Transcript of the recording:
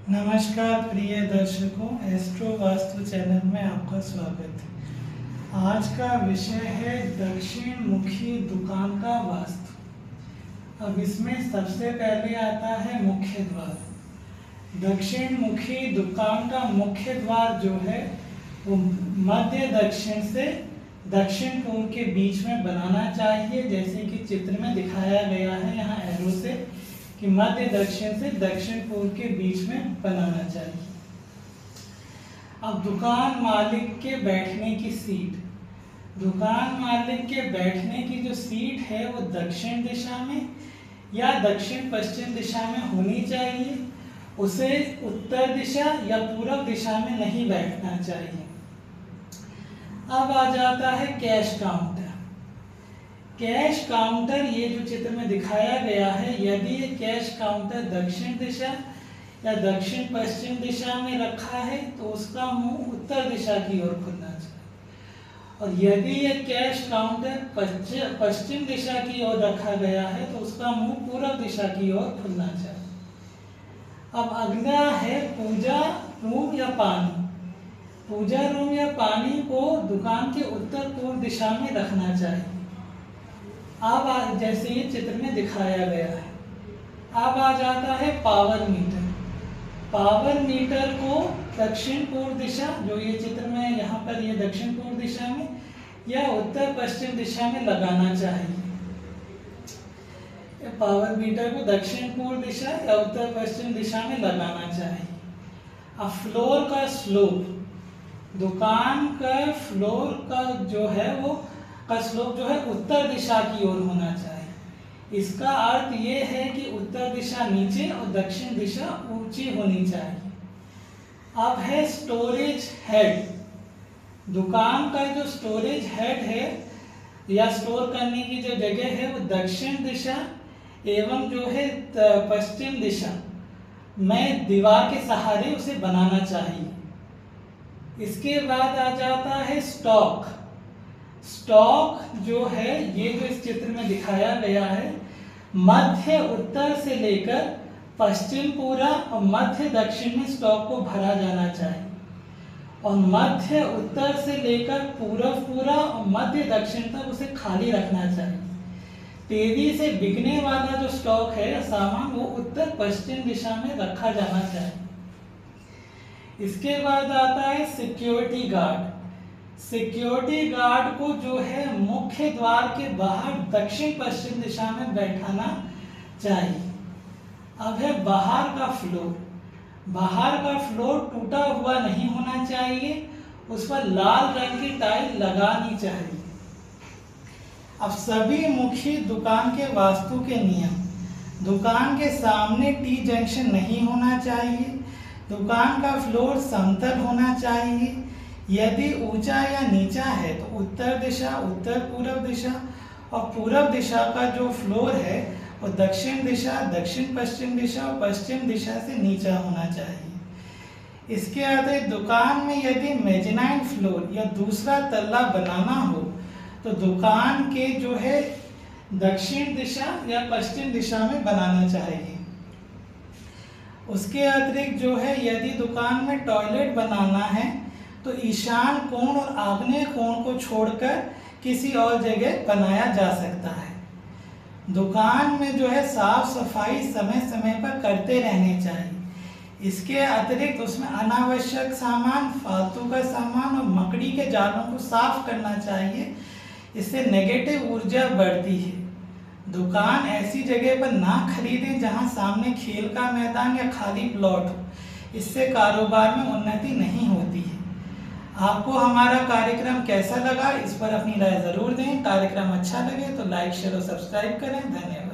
नमस्कार प्रिय दर्शकों, एस्ट्रो वास्तु चैनल में आपका स्वागत है। आज का विषय है दक्षिण मुखी दुकान का वास्तु। अब इसमें सबसे पहले आता है मुख्य द्वार। दक्षिण मुखी दुकान का मुख्य द्वार जो है वो मध्य दक्षिण से दक्षिण पूर्व के बीच में बनाना चाहिए, जैसे कि चित्र में दिखाया गया है यहाँ एरो से कि मध्य दक्षिण से दक्षिण पूर्व के बीच में बनाना चाहिए। अब दुकान मालिक के बैठने की सीट, दुकान मालिक के बैठने की जो सीट है वो दक्षिण दिशा में या दक्षिण पश्चिम दिशा में होनी चाहिए। उसे उत्तर दिशा या पूर्व दिशा में नहीं बैठना चाहिए। अब आ जाता है कैश काउंटर। कैश काउंटर, ये जो चित्र में दिखाया गया है, यदि ये कैश काउंटर दक्षिण दिशा या दक्षिण पश्चिम दिशा में रखा है तो उसका मुंह उत्तर दिशा की ओर खुलना चाहिए, और यदि ये कैश काउंटर पश्चिम दिशा की ओर रखा गया है तो उसका मुंह पूर्व दिशा की ओर खुलना चाहिए। अब अगला है पूजा रूम या पानी। पूजा रूम या पानी को दुकान के उत्तर पूर्व दिशा में रखना चाहिए। अब जैसे ये चित्र में दिखाया गया है। अब आ जाता है पावर मीटर। पावर मीटर को दक्षिण पूर्व दिशा, जो ये चित्र में यहाँ पर ये दक्षिण पूर्व दिशा में या उत्तर पश्चिम दिशा में लगाना चाहिए। पावर मीटर को दक्षिण पूर्व दिशा या उत्तर पश्चिम दिशा में लगाना चाहिए। अब फ्लोर का स्लोप, दुकान का फ्लोर का जो है वो का स्लोप जो है उत्तर दिशा की ओर होना चाहिए। इसका अर्थ ये है कि उत्तर दिशा नीचे और दक्षिण दिशा ऊंची होनी चाहिए। अब है स्टोरेज हेड। दुकान का जो स्टोरेज हेड है या स्टोर करने की जो जगह है वो दक्षिण दिशा एवं जो है पश्चिम दिशा में दीवार के सहारे उसे बनाना चाहिए। इसके बाद आ जाता है स्टॉक। स्टॉक जो है ये जो इस चित्र में दिखाया गया है, मध्य उत्तर से लेकर पश्चिम पूरा और मध्य दक्षिण में स्टॉक को भरा जाना चाहिए, और मध्य उत्तर से लेकर पूर्व पूरा और मध्य दक्षिण तक उसे खाली रखना चाहिए। तेजी से बिकने वाला जो स्टॉक है सामान वो उत्तर पश्चिम दिशा में रखा जाना चाहिए। इसके बाद आता है सिक्योरिटी गार्ड। सिक्योरिटी गार्ड को जो है मुख्य द्वार के बाहर दक्षिण पश्चिम दिशा में बैठाना चाहिए। अब है बाहर का फ्लोर। बाहर का फ्लोर टूटा हुआ नहीं होना चाहिए, उस पर लाल रंग की टाइल लगानी चाहिए। अब सभी मुखी दुकान के वास्तु के नियम। दुकान के सामने टी जंक्शन नहीं होना चाहिए। दुकान का फ्लोर समतल होना चाहिए। यदि ऊंचा या नीचा है तो उत्तर दिशा, उत्तर पूर्व दिशा और पूर्व दिशा का जो फ्लोर है वो दक्षिण दिशा, दक्षिण पश्चिम दिशा और पश्चिम दिशा से नीचा होना चाहिए। इसके अतिरिक्त दुकान में यदि मेजनाइन फ्लोर या दूसरा तल्ला बनाना हो तो दुकान के जो है दक्षिण दिशा या पश्चिम दिशा में बनाना चाहिए। उसके अतिरिक्त जो है यदि दुकान में टॉयलेट बनाना है तो ईशान कोण और आग्नेय कोण को छोड़कर किसी और जगह बनाया जा सकता है। दुकान में जो है साफ सफाई समय समय पर करते रहने चाहिए। इसके अतिरिक्त उसमें अनावश्यक सामान, फालतू का सामान और मकड़ी के जालों को साफ करना चाहिए। इससे नेगेटिव ऊर्जा बढ़ती है। दुकान ऐसी जगह पर ना खरीदें जहां सामने खेल का मैदान या खाली प्लॉट हो, इससे कारोबार में उन्नति नहीं होती है। आपको हमारा कार्यक्रम कैसा लगा, इस पर अपनी राय जरूर दें। कार्यक्रम अच्छा लगे तो लाइक, शेयर और सब्सक्राइब करें। धन्यवाद।